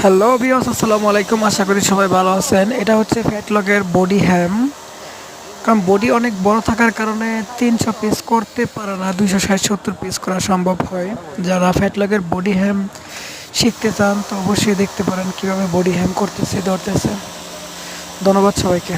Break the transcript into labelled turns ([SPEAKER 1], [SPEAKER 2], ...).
[SPEAKER 1] Hello viewers, আসসালামু আলাইকুম। আশা করি সবাই ভালো আছেন। এটা হচ্ছে ফ্যাটলকের বডি হ্যাম। কারণ বডি অনেক বড় থাকার কারণে 300 পিস করতে পারে না, 260-70 পিস করা সম্ভব হয়। যারা ফ্যাটলকের বডি হ্যাম শিখতে চান তো অবশ্যই দেখতে পারেন কীভাবে বডি হ্যাম করতেছে ধরতেছে। ধন্যবাদ সবাইকে।